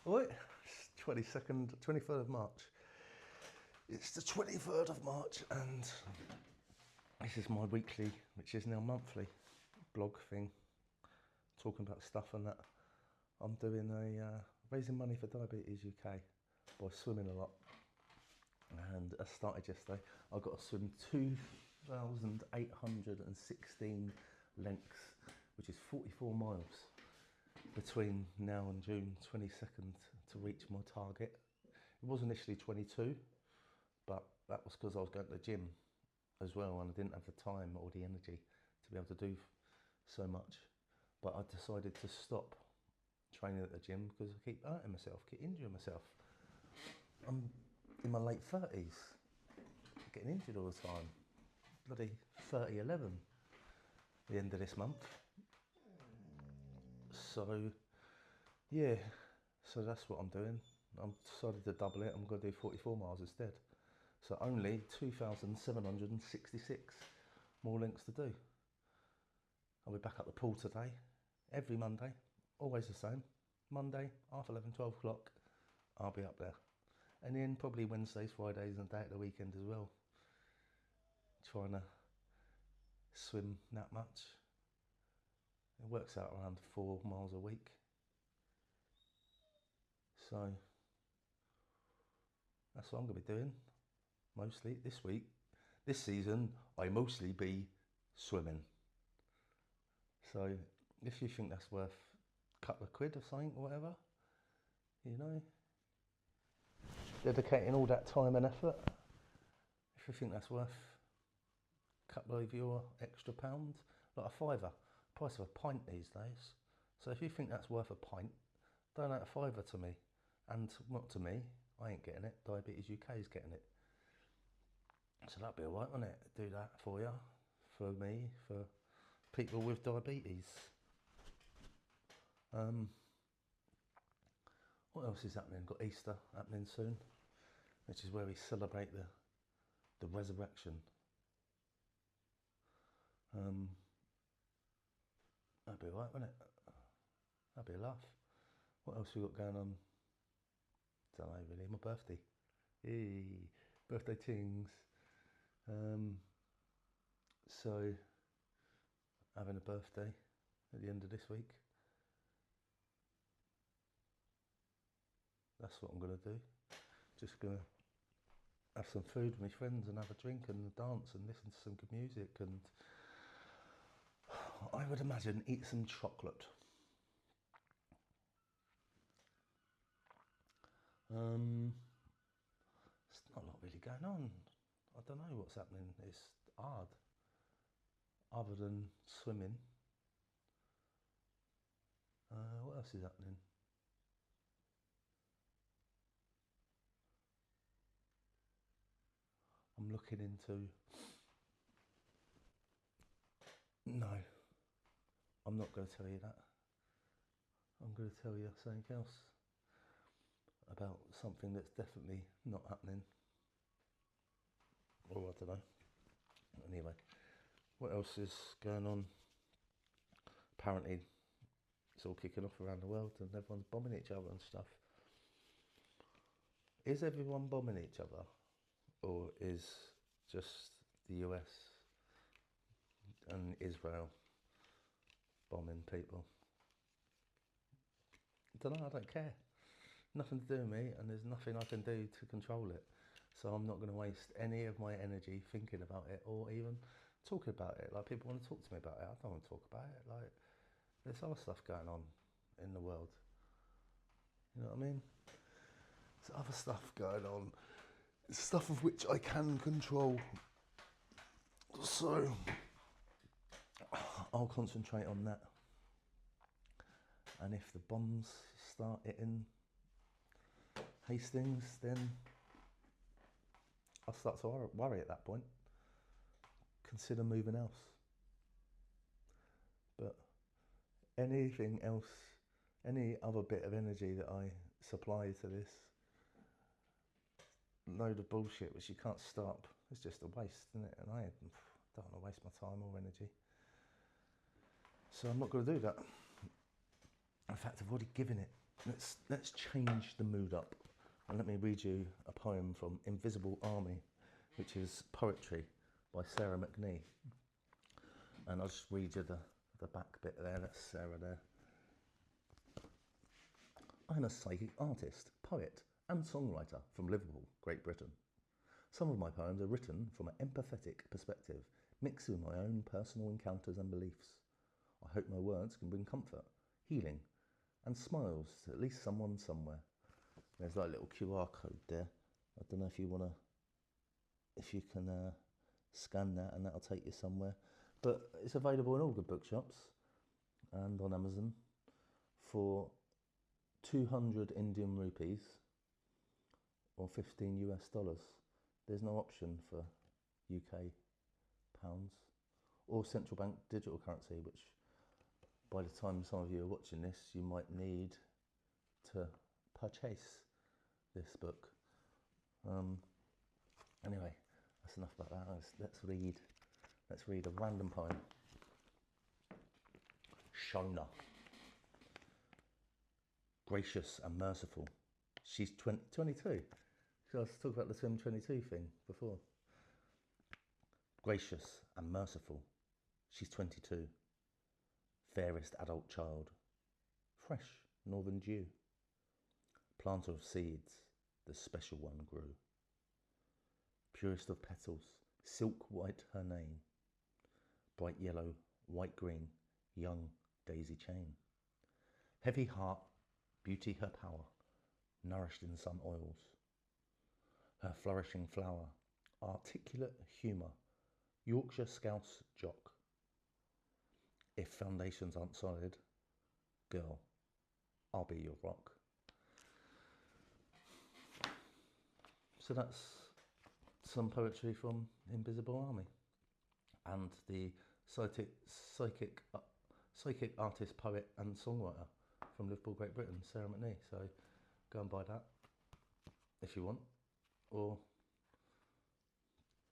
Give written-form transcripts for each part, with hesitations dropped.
Oi, it's 22nd, 23rd of March. It's the 23rd of March and this is my weekly, which is now monthly, blog thing, talking about stuff and that. I'm doing a raising money for Diabetes UK by swimming a lot. And I started yesterday. I've got to swim 2,816 lengths, which is 44 miles between now and June 22nd to reach my target. It was initially 22, but that was because I was going to the gym as well and I didn't have the time or the energy to be able to do so much. But I decided to stop training at the gym because I keep hurting myself, keep injuring myself. I'm in my late 30s, getting injured all the time. Bloody 30-11 the end of this month. So yeah, so that's what I'm doing. I've decided to double it. I'm going to do 44 miles instead. So only 2,766 more lengths to do. I'll be back at the pool today, every Monday, always the same. Monday, 11:30, 12 o'clock, I'll be up there. And then probably Wednesdays, Fridays and day at the weekend as well. Trying to swim that much. It works out around 4 miles a week. So that's what I'm going to be doing mostly this week. This season, I mostly be swimming. So if you think that's worth a couple of quid or something or whatever, you know, dedicating all that time and effort, if you think that's worth a couple of your extra pounds, like a fiver, price of a pint these days. So if you think that's worth a pint, donate a fiver to me. And not to me, I ain't getting it, Diabetes UK is getting it. So that'd be alright, wouldn't it? Do that for you, for me, for people with diabetes. What else is happening? Got Easter happening soon, which is where we celebrate the resurrection. That'd be alright, wouldn't it? That'd be a laugh. What else we got going on? Don't know really. My birthday. Hey, birthday tings. So having a birthday at the end of this week. That's what I'm going to do. Just going to have some food with my friends and have a drink and dance and listen to some good music and I would imagine eat some chocolate. There's not a lot really going on. I don't know what's happening. It's hard. Other than swimming. What else is happening? I'm looking into... No, I'm not going to tell you that. I'm going to tell you something else about something that's definitely not happening. Or I don't know. Anyway, what else is going on? Apparently it's all kicking off around the world and everyone's bombing each other and stuff. Is everyone bombing each other? Or is just the US and Israel bombing people? I don't know, I don't care. Nothing to do with me and there's nothing I can do to control it. So I'm not going to waste any of my energy thinking about it or even talking about it. Like people want to talk to me about it, I don't want to talk about it. Like there's other stuff going on in the world. You know what I mean? There's other stuff going on. It's stuff of which I can control. So I'll concentrate on that. And if the bombs start hitting Hastings, then I'll start to worry at that point. Consider moving else. But anything else, any other bit of energy that I supply to this load of bullshit which you can't stop, it's just a waste, isn't it? And I don't want to waste my time or energy. So I'm not going to do that. In fact, I've already given it Let's change the mood up, and let me read you a poem from Invisible Army, which is poetry by Sarah McNee. And I'll just read you the back bit there. That's Sarah there. I'm a psychic artist, poet, and songwriter from Liverpool, Great Britain. Some of my poems are written from an empathetic perspective, mixed with my own personal encounters and beliefs. I hope my words can bring comfort, healing, and smiles to at least someone somewhere. There's that little QR code there. I don't know if you can scan that, and that'll take you somewhere. But it's available in all good bookshops and on Amazon for 200 Indian rupees or 15 US dollars. There's no option for UK pounds or central bank digital currency, which by the time some of you are watching this, you might need to purchase this book. Anyway, that's enough about that. Let's read a random poem. Shona. Gracious and merciful. She's 22. So I was talking about the Swim 22 thing before. Gracious and merciful. She's 22. Fairest adult child. Fresh northern dew. Planter of seeds, the special one grew. Purest of petals, silk white her name. Bright yellow, white green, young daisy chain. Heavy heart, beauty her power, nourished in sun oils. Her flourishing flower, articulate humour, Yorkshire Scouse jock. If foundations aren't solid, girl, I'll be your rock. So that's some poetry from Invisible Army and the psychic artist, poet and songwriter from Liverpool, Great Britain, Sarah McNee. So go and buy that if you want, or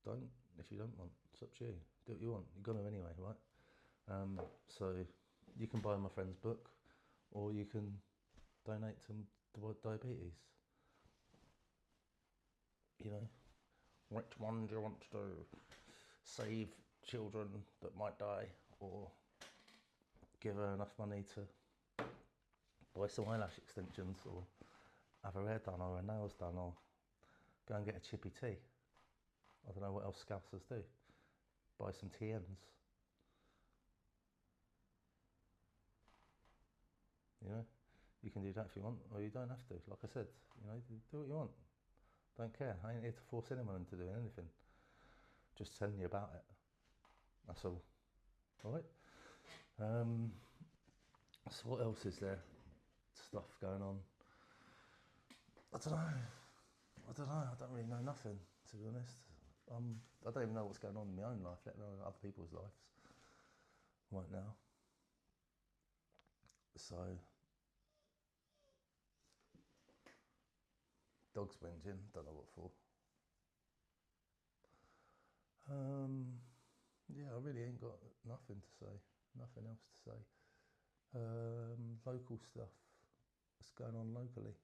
don't if you don't want. It's up to you. Do what you want. You're gonna anyway, right? So you can buy my friend's book, or you can donate to the World Diabetes. You know, which one do you want to do? Save children that might die, or give her enough money to buy some eyelash extensions, or have her hair done, or her nails done, or go and get a chippy tea. I don't know what else Scousers do. Buy some TNs. You know, you can do that if you want, or you don't have to. Like I said, you know, do what you want. Don't care. I ain't here to force anyone into doing anything. Just telling you about it. That's all. All right. So what else is there? Stuff going on. I don't know. I don't really know nothing, to be honest. I don't even know what's going on in my own life, let alone other people's lives right now. So, dog's whinging, don't know what for. Yeah, I really ain't got nothing to say, nothing else to say. Local stuff, what's going on locally?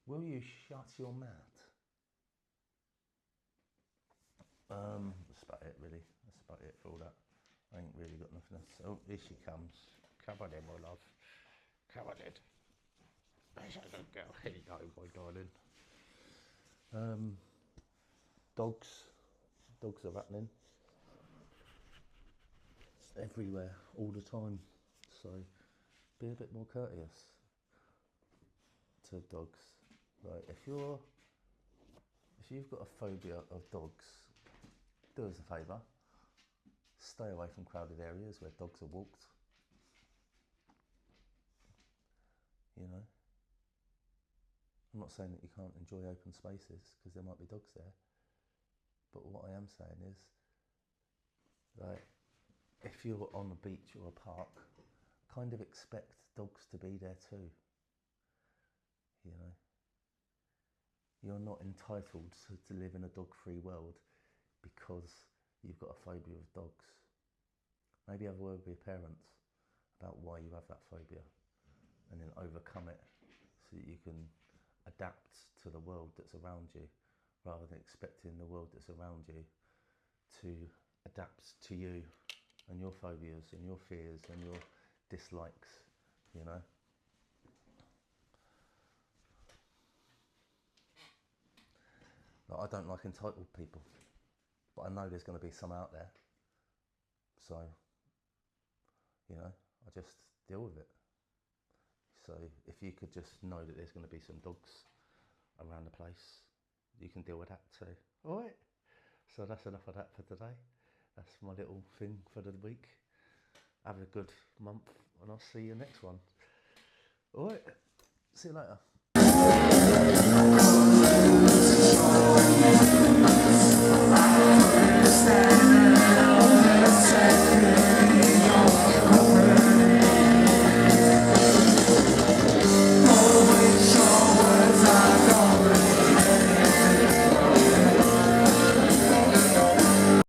Will you shut your mouth? That's about it really, that's about it for all that. I ain't really got nothing else. Oh, here she comes. Come on in, my love. Come on in. There's a good girl. Here you go, my darling. Dogs are happening everywhere, all the time. So be a bit more courteous to dogs. Right, if you've got a phobia of dogs, do us a favour. Stay away from crowded areas where dogs are walked. You know, I'm not saying that you can't enjoy open spaces, because there might be dogs there. But what I am saying is, like, if you're on a beach or a park, kind of expect dogs to be there too. You know, you're not entitled to live in a dog-free world because you've got a phobia of dogs. Maybe have a word with your parents about why you have that phobia, and then overcome it so that you can adapt to the world that's around you, rather than expecting the world that's around you to adapt to you and your phobias and your fears and your dislikes, you know. Like, I don't like entitled people, but I know there's going to be some out there, so, you know, I just deal with it. So if you could just know that there's going to be some dogs around the place, you can deal with that too. All right. So that's enough of that for today. That's my little thing for the week. Have a good month, and I'll see you next one. All right. See you later.